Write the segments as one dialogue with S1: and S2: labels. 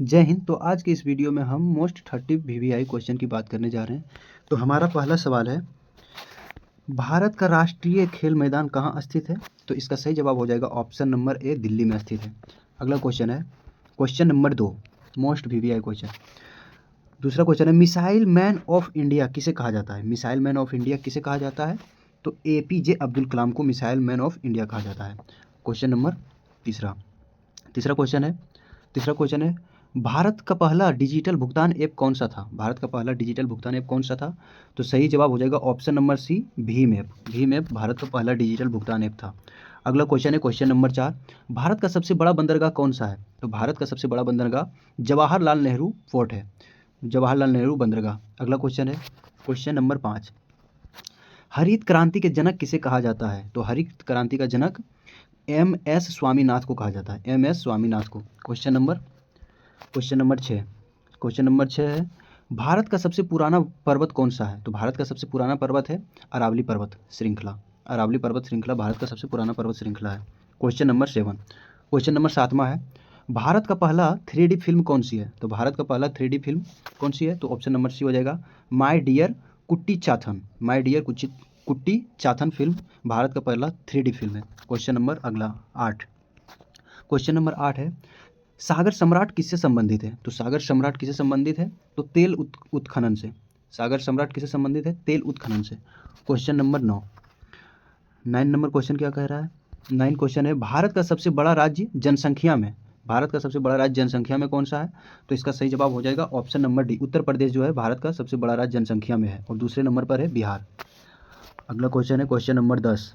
S1: जय हिंद। तो आज के इस वीडियो में हम मोस्ट 30 वीवीआई क्वेश्चन की बात करने जा रहे हैं। तो हमारा पहला सवाल है, भारत का राष्ट्रीय खेल मैदान कहाँ स्थित है? तो इसका सही जवाब हो जाएगा ऑप्शन नंबर ए, दिल्ली में स्थित है। अगला क्वेश्चन है question number 2, most VVI question. दूसरा क्वेश्चन है, मिसाइल मैन ऑफ इंडिया किसे कहा जाता है? मिसाइल मैन ऑफ इंडिया किसे कहा जाता है? तो एपीजे अब्दुल कलाम को मिसाइल मैन ऑफ इंडिया कहा जाता है। क्वेश्चन नंबर तीसरा तीसरा क्वेश्चन है, भारत का पहला डिजिटल भुगतान ऐप कौन सा था? भारत का पहला डिजिटल भुगतान ऐप कौन सा था? तो सही जवाब हो जाएगा ऑप्शन नंबर सी, भीम ऐप। भीम ऐप भारत का पहला डिजिटल भुगतान ऐप था। अगला क्वेश्चन है क्वेश्चन नंबर 4, भारत का सबसे बड़ा बंदरगाह कौन सा है? तो भारत का सबसे बड़ा बंदरगाह जवाहरलाल नेहरू पोर्ट है, जवाहरलाल नेहरू बंदरगाह। अगला क्वेश्चन है क्वेश्चन नंबर 5, हरित क्रांति के जनक किसे कहा जाता है? तो हरित क्रांति का जनक एम.एस. स्वामीनाथन को कहा जाता है, एम.एस. स्वामीनाथन को। क्वेश्चन नंबर 6 है, भारत का सबसे पुराना पर्वत कौन सा है? तो भारत का सबसे पुराना पर्वत है अरावली पर्वत श्रृंखला। अरावली पर्वत श्रृंखला भारत का सबसे पुराना पर्वत श्रृंखला है। क्वेश्चन नंबर 7 है, भारत का पहला 3D फिल्म कौन सी है? तो भारत का पहला 3D फिल्म कौन सी है? तो ऑप्शन नंबर सी हो जाएगा माय डियर कुट्टी चाथन। माय डियर कुट्टी चाथन फिल्म भारत का पहला 3D फिल्म है। क्वेश्चन नंबर 8 है, सागर सम्राट किससे संबंधित है? तो सागर सम्राट किससे संबंधित है? तो तेल उत्खनन से। सागर सम्राट किससे संबंधित है? तेल उत्खनन से। क्वेश्चन नंबर 9 नंबर क्वेश्चन क्या कह रहा है? 9 क्वेश्चन है, भारत का सबसे बड़ा राज्य जनसंख्या में, भारत का सबसे बड़ा राज्य जनसंख्या में कौन सा है? तो इसका सही जवाब हो जाएगा option number D, Uttar Pradesh जो है भारत का सबसे बड़ा राज्य जनसंख्या में है, और दूसरे नंबर पर है बिहार। अगला क्वेश्चन है क्वेश्चन नंबर 10,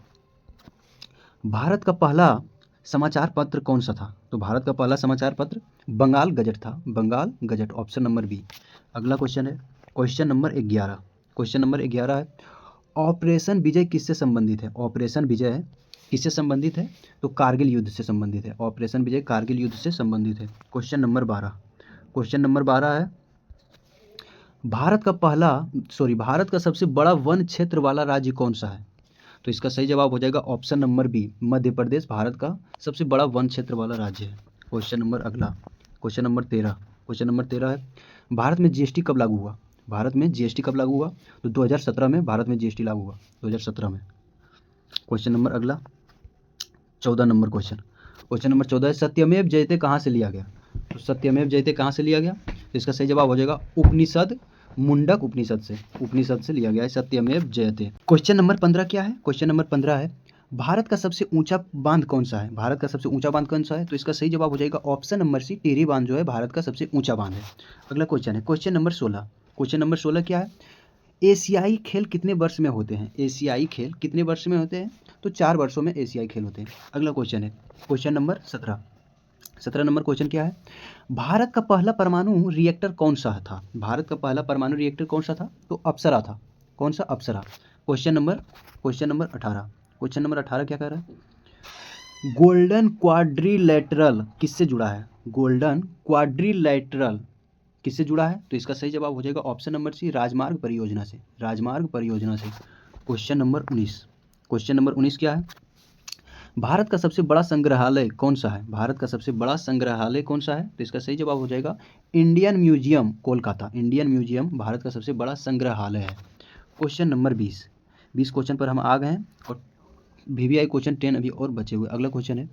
S1: भारत का पहला समाचार पत्र कौन सा था? तो भारत का पहला समाचार पत्र बंगाल गजट था, Bengal gazette, option number B. अगला क्वेश्चन है क्वेश्चन नंबर 11 है, ऑपरेशन विजय किससे संबंधित है? ऑपरेशन विजय किससे संबंधित है? तो कारगिल युद्ध से संबंधित है। ऑपरेशन विजय कारगिल युद्ध से संबंधित है। क्वेश्चन नंबर 12 है, भारत का सबसे बड़ा वन क्षेत्र वाला राज्य कौन सा है? तो इसका सही जवाब हो जाएगा option number B, Madhya Pradesh Bharat का सबसे बड़ा वन क्षेत्र वाला राज्य है। क्वेश्चन नंबर 13 है, भारत में जीएसटी कब लागू हुआ? भारत में जीएसटी कब लागू हुआ? तो 2017 में भारत में जीएसटी लागू हुआ, 2017 में। क्वेश्चन नंबर 14 है, सत्यमेव जयते कहाँ से लिया गया? तो सत्यमेव जयते कहाँ से लिया गया? तो इसका सही जवाब हो जाएगा मुंडक उपनिषद से लिया गया है सत्यमेव जयते। क्वेश्चन नंबर 15 क्या है? क्वेश्चन नंबर 15 है, भारत का सबसे ऊंचा बांध कौन सा है? भारत का सबसे ऊंचा बांध कौन सा है? तो इसका सही जवाब हो जाएगा ऑप्शन नंबर सी, टिहरी बांध जो है भारत का सबसे ऊंचा बांध है। अगला क्वेश्चन है क्वेश्चन नंबर 16 क्या है, एशियाई खेल कितने वर्ष में होते हैं? एशियाई खेल कितने वर्ष में होते हैं? तो 4 वर्षों में एशियाई खेल होते हैं। अगला क्वेश्चन है क्वेश्चन नंबर 17 नंबर क्वेश्चन क्या है, भारत का पहला परमाणु रिएक्टर कौन सा था? भारत का पहला परमाणु रिएक्टर कौन सा था? तो अप्सरा था। कौन सा? अप्सरा। क्वेश्चन नंबर 18 क्या कह रहा है, गोल्डन क्वाड्रिलेटरल किससे जुड़ा है? गोल्डन क्वाड्रिलेटरल किससे जुड़ा है? तो इसका सही जवाब हो जाएगा ऑप्शन नंबर सी, राजमार्ग परियोजना से। क्वेश्चन नंबर 19 क्या है, भारत का सबसे बड़ा संग्रहालय कौन सा है? भारत का सबसे बड़ा संग्रहालय कौन सा है? तो इसका सही जवाब हो जाएगा Indian museum Kolkata. Indian museum Bharat का सबसे बड़ा संग्रहालय है। क्वेश्चन नंबर 20 क्वेश्चन पर हम आ गए हैं, और वीवीआई क्वेश्चन 10 अभी और बचे हुए। अगला क्वेश्चन है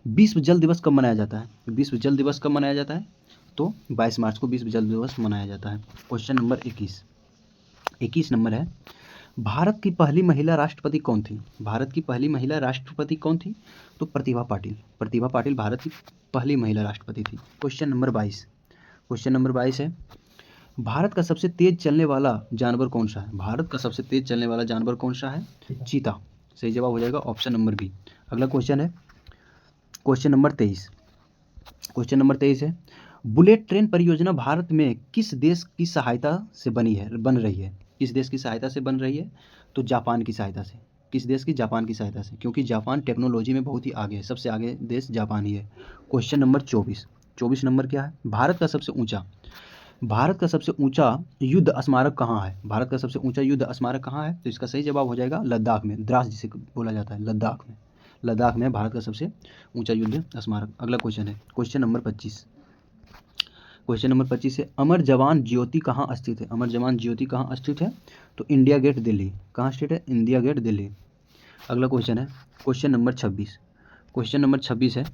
S1: विश्व जल दिवस कब मनाया जाता है? विश्व जल दिवस कब मनाया जाता है? तो 22 मार्च को विश्व जल दिवस मनाया जाता है। क्वेश्चन नंबर 21 नंबर है, भारत की पहली महिला राष्ट्रपति कौन थी? भारत की पहली महिला राष्ट्रपति कौन थी? तो प्रतिभा पाटिल भारत की पहली महिला राष्ट्रपति थी। क्वेश्चन नंबर 22 है, भारत का सबसे तेज चलने वाला जानवर कौन सा है? भारत का सबसे तेज चलने वाला जानवर कौन सा है? चीता। सही जवाब हो जाएगा ऑप्शन नंबर बी। अगला क्वेश्चन है क्वेश्चन नंबर 23 है, बुलेट ट्रेन परियोजना भारत में किस देश की सहायता से बन रही है? किस देश की सहायता से बन रही है? तो जापान की सहायता से। किस देश की? जापान की सहायता से, क्योंकि जापान टेक्नोलॉजी में बहुत ही आगे है, सबसे आगे देश जापान ही है। क्वेश्चन नंबर 24 नंबर क्या है, भारत का सबसे ऊंचा युद्ध स्मारक कहाँ है? भारत का सबसे ऊंचा युद्ध स्मारक कहाँ है? तो इसका सही जवाब हो जाएगा लद्दाख में, द्रास जिसे बोला जाता है, लद्दाख में भारत का सबसे ऊंचा युद्ध स्मारक। अगला क्वेश्चन है क्वेश्चन नंबर 25 क्वेश्चन नंबर 25 है, अमर जवान ज्योति कहाँ स्थित है? अमर जवान ज्योति कहाँ स्थित है? तो इंडिया गेट दिल्ली। कहाँ स्थित है? India Gate Delhi. अगला क्वेश्चन है क्वेश्चन नंबर 26। क्वेश्चन नंबर 26 है,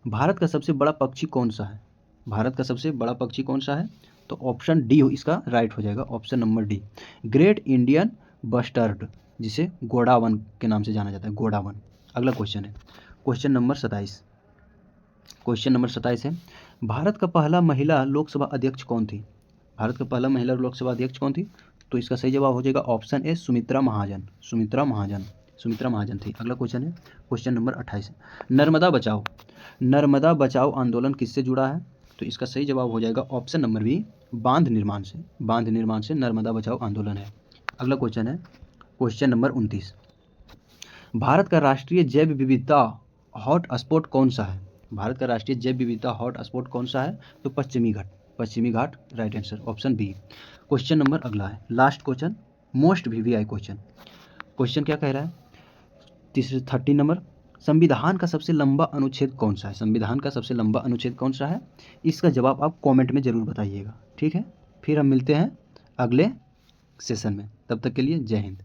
S1: भारत का सबसे बड़ा पक्षी कौन सा है? भारत का सबसे बड़ा पक्षी कौन सा है? तो ऑप्शन डी इसका राइट हो जाएगा, option number D, great Indian bustard, जिसे गोडावन के नाम से जाना जाता है, गोडावन। अगला क्वेश्चन है क्वेश्चन नंबर 27। क्वेश्चन नंबर 27 है, भारत का पहला महिला लोकसभा अध्यक्ष कौन थी? भारत का पहला महिला लोकसभा अध्यक्ष कौन थी? तो इसका सही जवाब हो जाएगा ऑप्शन ए, सुमित्रा महाजन। सुमित्रा महाजन, सुमित्रा महाजन थी। अगला क्वेश्चन है क्वेश्चन नंबर 28 है, नर्मदा बचाओ, नर्मदा बचाओ आंदोलन किससे जुड़ा है? तो इसका सही जवाब हो जाएगा ऑप्शन नंबर बी, बांध निर्माण से। बांध निर्माण से नर्मदा बचाओ आंदोलन है। अगला क्वेश्चन है क्वेश्चन नंबर 29, भारत का राष्ट्रीय जैव विविधता हॉटस्पॉट कौन सा है? भारत का राष्ट्रीय जैव विविधता हॉटस्पॉट कौन सा है? तो पश्चिमी घाट। पश्चिमी घाट right answer, option B. Question number अगला है last question, most VVI question. Question क्या कह रहा है? 30 नंबर, संविधान का सबसे लंबा अनुच्छेद कौन सा है? संविधान का सबसे लंबा अनुच्छेद कौन सा है? इसका जवाब आप कमेंट में ज़रूर बताइएगा, ठीक है। फिर हम मिलते हैं अगले सेशन में, तब तक के लिए जय हिंद।